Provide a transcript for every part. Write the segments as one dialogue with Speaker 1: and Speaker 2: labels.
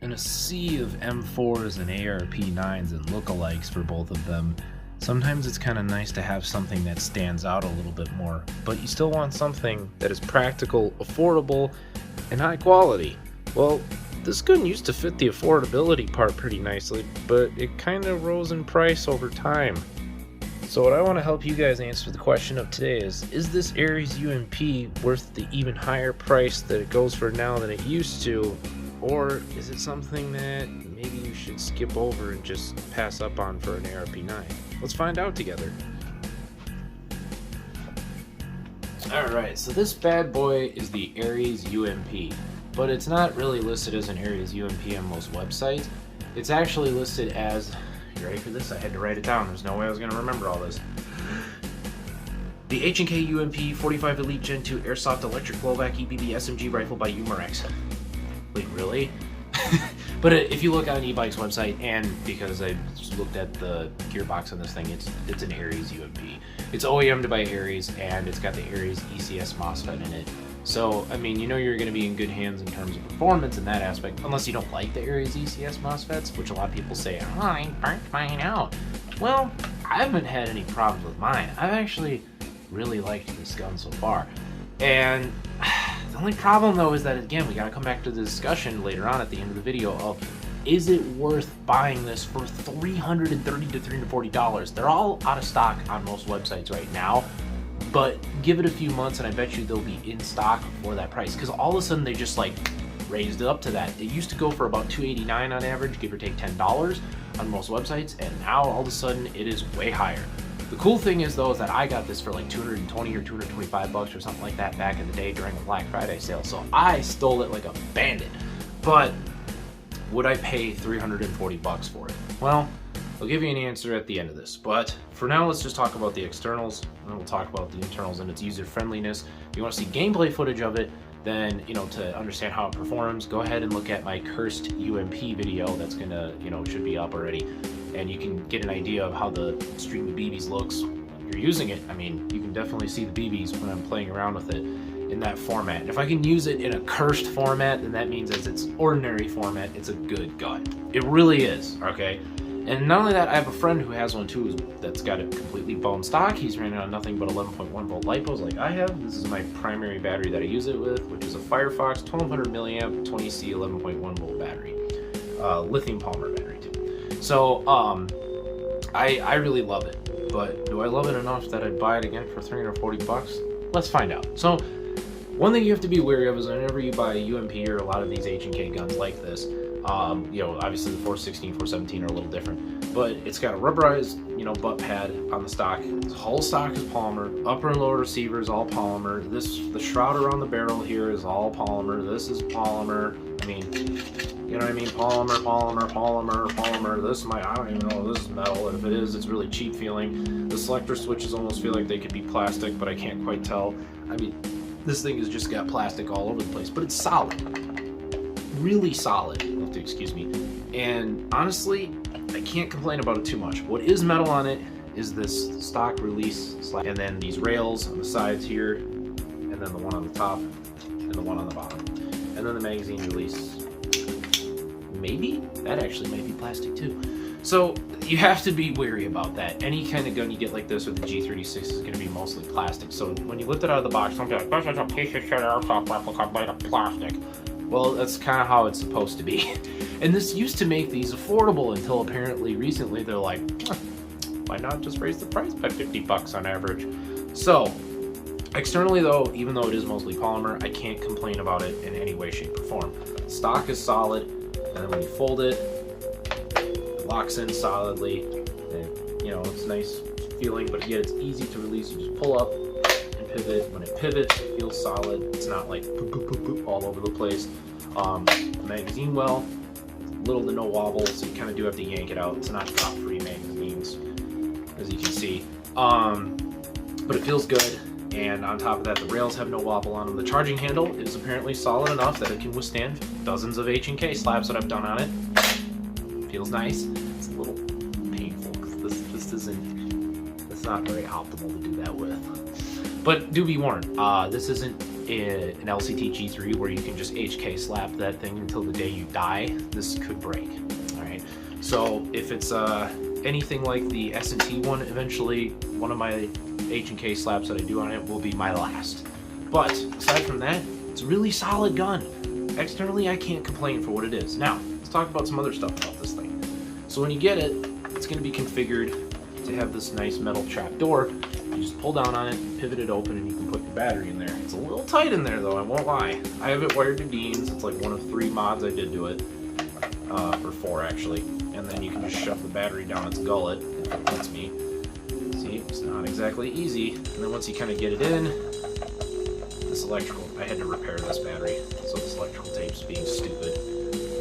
Speaker 1: In a sea of M4s and ARP9s and lookalikes for both of them, sometimes it's kind of nice to have something that stands out a little bit more, but you still want something that is practical, affordable, and high quality. Well, this gun used to fit the affordability part pretty nicely, but it kind of rose in price over time. So what I want to help you guys answer the question of today is this Ares UMP worth the even higher price that it goes for now than it used to? Or is it something that maybe you should skip over and just pass up on for an ARP9? Let's find out together. Alright, so this bad boy is the Ares UMP, but it's not really listed as an Ares UMP on most websites. It's actually listed as, you ready for this? I had to write it down, there's no way I was going to remember all this. The H&K UMP-45 Elite Gen 2 Airsoft Electric Blowback EBB SMG Rifle by Umarex. Like, really? But if you look on e-bike's website, and because I just looked at the gearbox on this thing, it's an Ares UMP. It's OEM'd by Ares, and it's got the Ares ECS MOSFET in it. So, I mean, you know you're going to be in good hands in terms of performance in that aspect, unless you don't like the Ares ECS MOSFETs, which a lot of people say, oh, I burnt mine out. Well, I haven't had any problems with mine. I've actually really liked this gun so far. And the only problem, though, is that, again, we got to come back to the discussion later on at the end of the video of, is it worth buying this for $330 to $340? They're all out of stock on most websites right now, but give it a few months and I bet you they'll be in stock for that price, because all of a sudden they just like raised it up to that. It used to go for about $289 on average, give or take $10 on most websites, and now all of a sudden it is way higher. The cool thing is, though, is that I got this for like 220 or 225 bucks or something like that back in the day during the Black Friday sale, so I stole it like a bandit. But would I pay 340 bucks for it? Well, I'll give you an answer at the end of this, but for now let's just talk about the externals, and then we'll talk about the internals and its user friendliness. If you want to see gameplay footage of it, then, you know, to understand how it performs, go ahead and look at my cursed UMP video that's gonna, you know, should be up already, and you can get an idea of how the stream of BBs looks when you're using it. I mean, you can definitely see the BBs when I'm playing around with it in that format. And if I can use it in a cursed format, then that means as its ordinary format, it's a good gun. It really is, okay? And not only that, I have a friend who has one too that's got it completely bone stock. He's running on nothing but 11.1 volt LiPos like I have. This is my primary battery that I use it with, which is a Firefox 1200 milliamp 20C 11.1 volt battery. Lithium polymer battery too. So, I really love it. But do I love it enough that I'd buy it again for 340 bucks? Let's find out. So, one thing you have to be wary of is whenever you buy a UMP or a lot of these H&K guns like this, you know, obviously the 416, 417 are a little different, but it's got a rubberized, you know, butt pad on the stock. The whole stock is polymer. Upper and lower receiver is all polymer. The shroud around the barrel here is all polymer. This is polymer. I mean, you know what I mean? Polymer. This might, I don't even know if this is metal, and if it is, it's really cheap feeling. The selector switches almost feel like they could be plastic, but I can't quite tell. I mean, this thing has just got plastic all over the place, but it's solid. Really solid, you'll have to excuse me. And honestly, I can't complain about it too much. What is metal on it is this stock release slide, and then these rails on the sides here, and then the one on the top, and the one on the bottom. And then the magazine release. Maybe? That actually might be plastic too. So you have to be wary about that. Any kind of gun you get like this with the G36 is going to be mostly plastic. So when you lift it out of the box, don't be like, this is a piece of shit airsoft replica made of plastic. Well, that's kind of how it's supposed to be. And this used to make these affordable until apparently recently they're like, why not just raise the price by 50 bucks on average? So, externally though, even though it is mostly polymer, I can't complain about it in any way, shape, or form. The stock is solid, and then when you fold it, it locks in solidly, and, you know, it's nice feeling, but again, it's easy to release. You just pull up and pivot. When it pivots, it feels solid. It's not like poop, poop, poop, poop all over the place. Magazine well, little to no wobble, so you kind of do have to yank it out. It's not drop-free magazines, as you can see. But it feels good, and on top of that, the rails have no wobble on them. The charging handle is apparently solid enough that it can withstand dozens of H&K slabs that I've done on it. Feels nice. It's a little painful because it's not very optimal to do that with. But do be warned, this isn't an LCT G3 where you can just HK slap that thing until the day you die, this could break. All right. So if it's anything like the S&T one, eventually one of my H&K slaps that I do on it will be my last. But aside from that, it's a really solid gun. Externally, I can't complain for what it is. Now, let's talk about some other stuff about this thing. So when you get it, it's going to be configured to have this nice metal trap door. You just pull down on it, pivot it open, and you can put your battery in there. It's a little tight in there though, I won't lie. I have it wired to Dean's. It's like one of 3 mods I did to it, or 4 actually. And then you can just shove the battery down its gullet if it lets me. See, it's not exactly easy. And then once you kind of get it in, this electrical, I had to repair this battery, so this electrical tape's being stupid.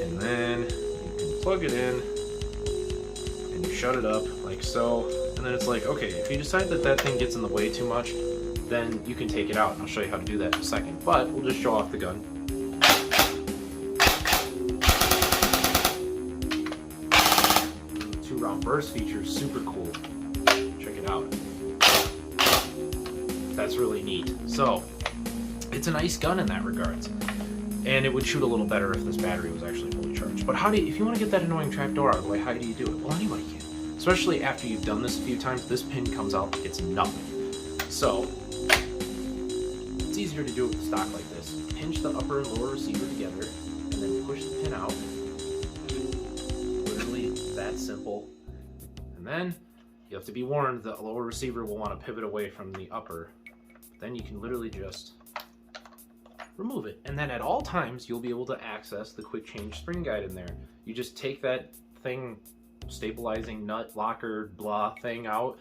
Speaker 1: And then you can plug it in, and you shut it up like so. And then it's like, okay, if you decide that that thing gets in the way too much, then you can take it out, and I'll show you how to do that in a second. But we'll just show off the gun. 2-round burst feature is super cool. Check it out. That's really neat. So it's a nice gun in that regards, and it would shoot a little better if this battery was actually fully charged. But how do you, if you want to get that annoying trapdoor out of the way, how do you do it? Well, anybody can. Especially after you've done this a few times, this pin comes out, it's nothing. So it's easier to do it with stock like this. Pinch the upper and lower receiver together, and then push the pin out. Literally that simple. And then you have to be warned that the lower receiver will want to pivot away from the upper. Then you can literally just remove it. And then at all times, you'll be able to access the quick change spring guide in there. You just take that thing, stabilizing nut locker blah thing out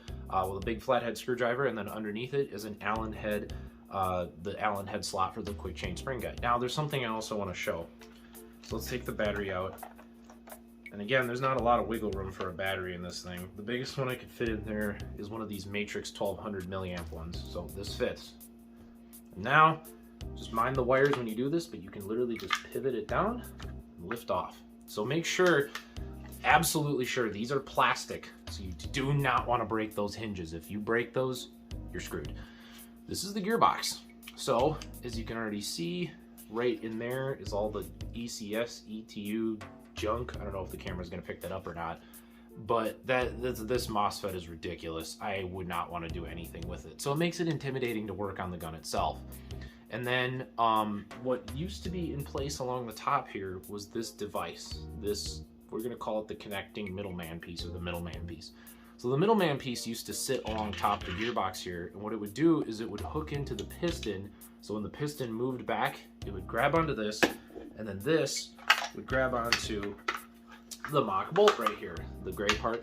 Speaker 1: with a big flathead screwdriver, and then underneath it is an Allen head, the Allen head slot for the quick change spring guide. Now there's something I also want to show. So let's take the battery out. And again, there's not a lot of wiggle room for a battery in this thing. The biggest one I could fit in there is one of these Matrix 1200 milliamp ones. So this fits. And now, just mind the wires when you do this, but you can literally just pivot it down and lift off. So make sure, absolutely sure, these are plastic, so you do not want to break those hinges. If you break those, you're screwed. This is the gearbox. So as you can already see, right in there is all the ECS, ETU junk. I don't know if the camera's going to pick that up or not, but this MOSFET is ridiculous. I would not want to do anything with it. So it makes it intimidating to work on the gun itself. And then what used to be in place along the top here was this device. This, we're going to call it the connecting middleman piece, or the middleman piece. So the middleman piece used to sit along top of the gearbox here, and what it would do is it would hook into the piston. So when the piston moved back, it would grab onto this, and then this would grab onto the mock bolt right here, the gray part.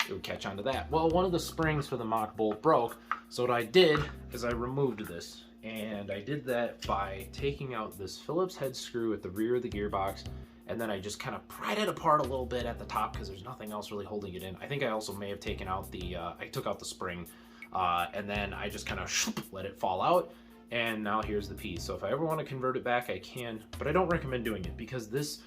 Speaker 1: It would catch onto that. Well, one of the springs for the mock bolt broke, so what I did is I removed this. And I did that by taking out this Phillips head screw at the rear of the gearbox, and then I just kind of pried it apart a little bit at the top because there's nothing else really holding it in. I think I also may have taken out the, I took out the spring, and then I just kind of let it fall out, and now here's the piece. So if I ever want to convert it back, I can, but I don't recommend doing it because this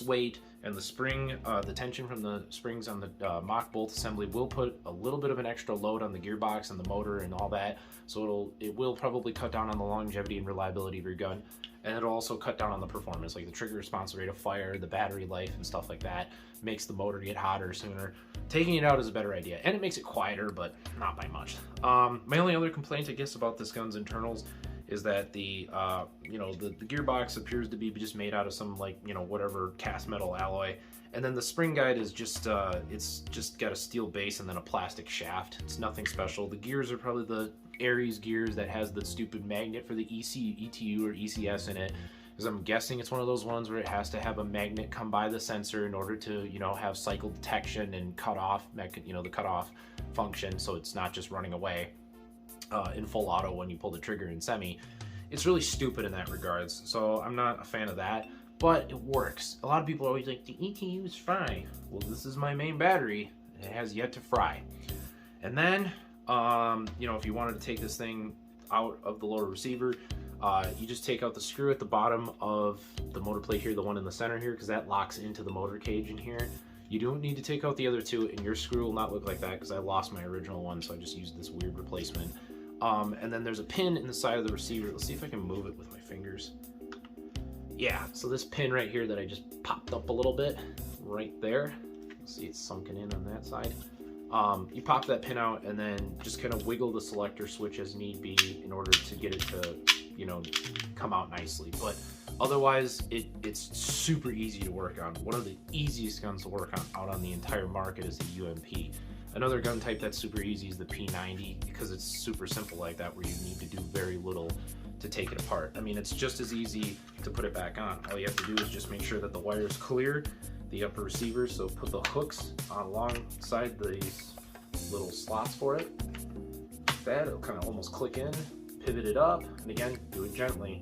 Speaker 1: weight and the spring, the tension from the springs on the mock bolt assembly will put a little bit of an extra load on the gearbox and the motor and all that. So it will probably cut down on the longevity and reliability of your gun, and it'll also cut down on the performance, like the trigger response rate of fire, the battery life, and stuff like that. Makes the motor get hotter sooner. Taking it out is a better idea, and it makes it quieter, but not by much. My only other complaint, I guess, about this gun's internals is that the gearbox appears to be just made out of some, like, whatever cast metal alloy, and then the spring guide is just it's just got a steel base and then a plastic shaft. It's nothing special. The gears are probably the Aries gears that has the stupid magnet for the ETU or ECS in it, because I'm guessing it's one of those ones where it has to have a magnet come by the sensor in order to have cycle detection and cut off, the cutoff function, so it's not just running away in full auto when you pull the trigger in semi. It's really stupid in that regards, so I'm not a fan of that, but it works. A lot of people are always like, the ETU is fry. Well, this is my main battery, and it has yet to fry. And then if you wanted to take this thing out of the lower receiver, you just take out the screw at the bottom of the motor plate here, the one in the center here, because that locks into the motor cage in here. You don't need to take out the other two, and your screw will not look like that because I lost my original one, so I just used this weird replacement. And then there's a pin in the side of the receiver. Let's see if I can move it with my fingers. Yeah, so this pin right here that I just popped up a little bit, right there. See, it's sunken in on that side. You pop that pin out and then just kind of wiggle the selector switch as need be in order to get it to, you know, come out nicely. But otherwise, it's super easy to work on. One of the easiest guns to work on out on the entire market is the UMP. Another gun type that's super easy is the P90 because it's super simple like that, where you need to do very little to take it apart. I mean, it's just as easy to put it back on. All you have to do is just make sure that the wire is clear, the upper receiver, so put the hooks alongside these little slots for it. Like that, it'll kind of almost click in, pivot it up, and again, do it gently.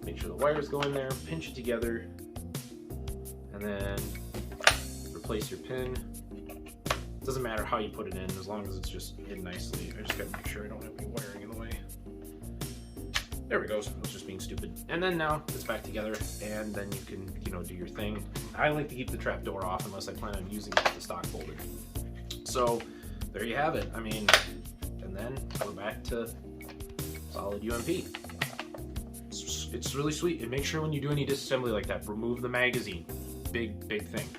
Speaker 1: Make sure the wires go in there, pinch it together, and then replace your pin. It doesn't matter how you put it in, as long as it's just in nicely. I just gotta make sure I don't have any wiring in the way. There we go, I was just being stupid. And then now it's back together, and then you can, you know, do your thing. I like to keep the trap door off unless I plan on using the stock folded. So there you have it. I mean, and then we're back to solid UMP. It's really sweet. And make sure when you do any disassembly like that, remove the magazine. Big thing.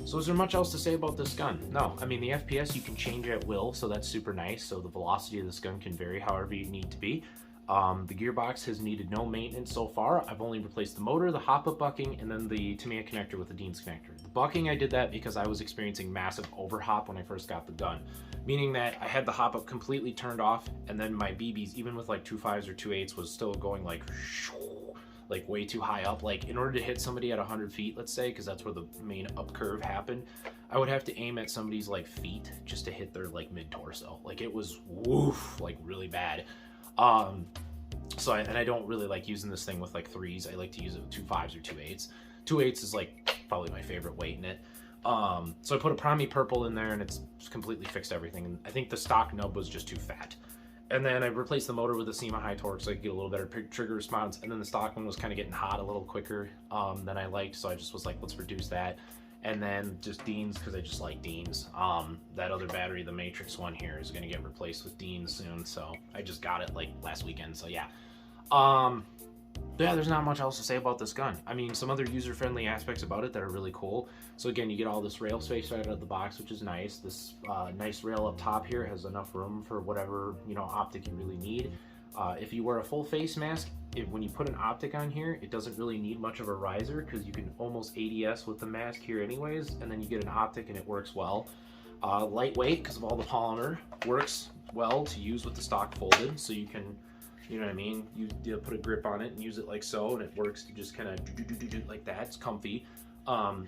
Speaker 1: So is there much else to say about this gun? No, I mean, the FPS you can change at will, so that's super nice. So the velocity of this gun can vary however you need to be. The gearbox has needed no maintenance so far. I've only replaced the motor, the hop-up bucking, and then the Tamiya connector with the Dean's connector. The bucking, I did that because I was experiencing massive overhop when I first got the gun, meaning that I had the hop-up completely turned off, and then my BBs, even with like 2.5s or 2.8s, was still going like way too high up. Like, in order to hit somebody at 100 feet, let's say, because that's where the main up curve happened, I would have to aim at somebody's like feet just to hit their like mid-torso. Like, it was woof, like really bad. So I don't really like using this thing with like 3s. I like to use it with 2.5s or 2.8s. 2.8s is like probably my favorite weight in it. So I put a Promi purple in there and it's completely fixed everything. And I think the stock nub was just too fat. And then I replaced the motor with a SEMA high torque so I could get a little better trigger response. And then the stock one was kind of getting hot a little quicker than I liked. So I just was like, let's reduce that. And then just Dean's, because I just like Dean's. That other battery, the Matrix one here, is going to get replaced with Dean's soon. So I just got it like last weekend. So yeah. Yeah, there's not much else to say about this gun. I mean, some other user-friendly aspects about it that are really cool. So again, you get all this rail space right out of the box, which is nice. This nice rail up top here has enough room for whatever, you know, optic you really need. If you wear a full face mask, when you put an optic on here, it doesn't really need much of a riser because you can almost ADS with the mask here anyways, and then you get an optic and it works well. Lightweight because of all the polymer, works well to use with the stock folded, so you can, you know what I mean, you put a grip on it and use it like so, and it works to just kind of do like that. It's comfy.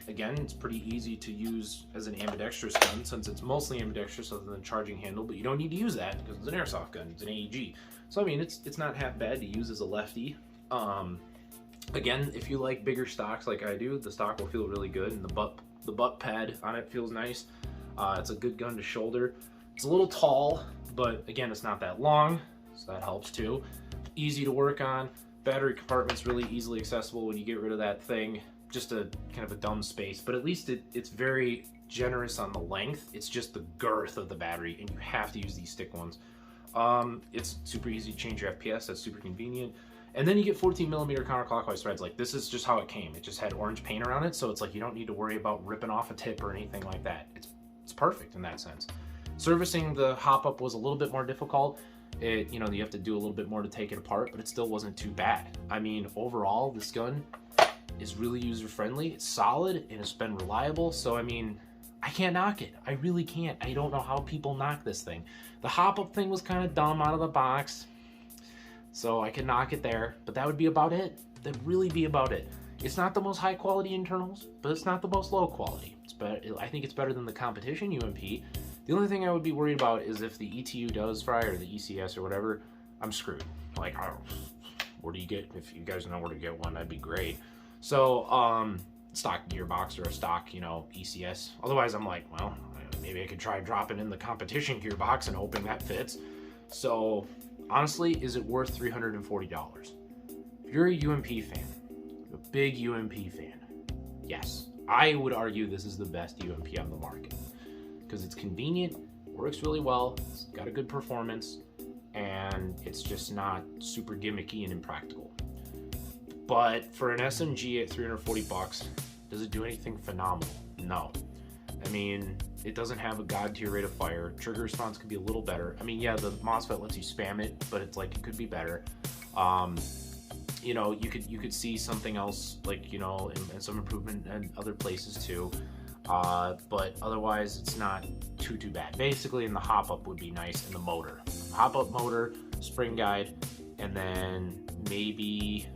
Speaker 1: Again, it's pretty easy to use as an ambidextrous gun since it's mostly ambidextrous other than the charging handle, but you don't need to use that because it's an airsoft gun, it's an AEG. So I mean, it's not half bad to use as a lefty. Again, if you like bigger stocks like I do, the stock will feel really good, and the butt pad on it feels nice. It's a good gun to shoulder. It's a little tall, but again, it's not that long, so that helps too. Easy to work on. Battery compartment's really easily accessible when you get rid of that thing. Just a kind of a dumb space, but at least it's very generous on the length. It's just the girth of the battery, and you have to use these stick ones. It's super easy to change your FPS. That's super convenient. And then you get 14mm counterclockwise threads. Like, this is just how it came. It just had orange paint around it, so it's like you don't need to worry about ripping off a tip or anything like that. It's perfect in that sense. Servicing the hop-up was a little bit more difficult. You know, you have to do a little bit more to take it apart, but it still wasn't too bad. I mean, overall, this gun is really user-friendly. It's solid, and it's been reliable, so I mean, I can't knock it. I really can't. I don't know how people knock this thing. The hop-up thing was kind of dumb out of the box, so I can knock it there, but that would be about it. That'd really be about it. It's not the most high-quality internals, but it's not the most low-quality. I think it's better than the competition UMP. The only thing I would be worried about is if the ETU does fry, or the ECS or whatever, I'm screwed. Like, where do you get, if you guys know where to get one, that'd be great. So, stock gearbox or a stock, you know, ECS. Otherwise, I'm like, well, maybe I could try dropping in the competition gearbox and hoping that fits. So, honestly, is it worth $340? If you're a UMP fan, a big UMP fan, yes. I would argue this is the best UMP on the market because it's convenient, works really well, it's got a good performance, and it's just not super gimmicky and impractical. But for an SMG at 340 bucks, does it do anything phenomenal? No. I mean, it doesn't have a god tier rate of fire. Trigger response could be a little better. I mean, yeah, the MOSFET lets you spam it, but it's like it could be better. You know, you could see something else, like, you know, and some improvement in other places too. But otherwise, it's not too bad. Basically, and the hop up would be nice, and the motor, hop up motor, spring guide, and then maybe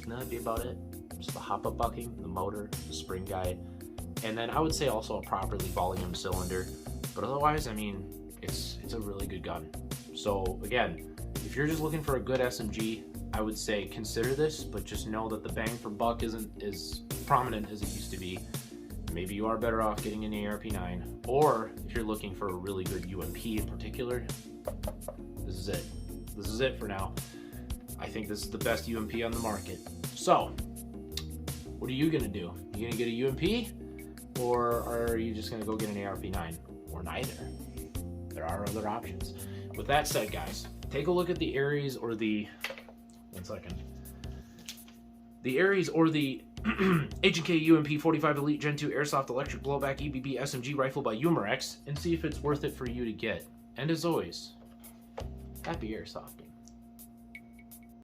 Speaker 1: that'd be about it. Just the hop up bucking, the motor, the spring guide. And then I would say also a properly volume cylinder, but otherwise, I mean, it's a really good gun. So again, if you're just looking for a good SMG, I would say consider this, but just know that the bang for buck isn't as prominent as it used to be. Maybe you are better off getting an ARP9, or if you're looking for a really good UMP in particular, this is it. This is it for now. I think this is the best UMP on the market. So, what are you gonna do? You gonna get a UMP? Or are you just going to go get an ARP9? Or neither. There are other options. With that said, guys, take a look at the Ares or the... One second. The Ares or the H&K UMP-45 Elite Gen 2 Airsoft Electric Blowback EBB SMG Rifle by Umarex and see if it's worth it for you to get. And as always, happy airsofting.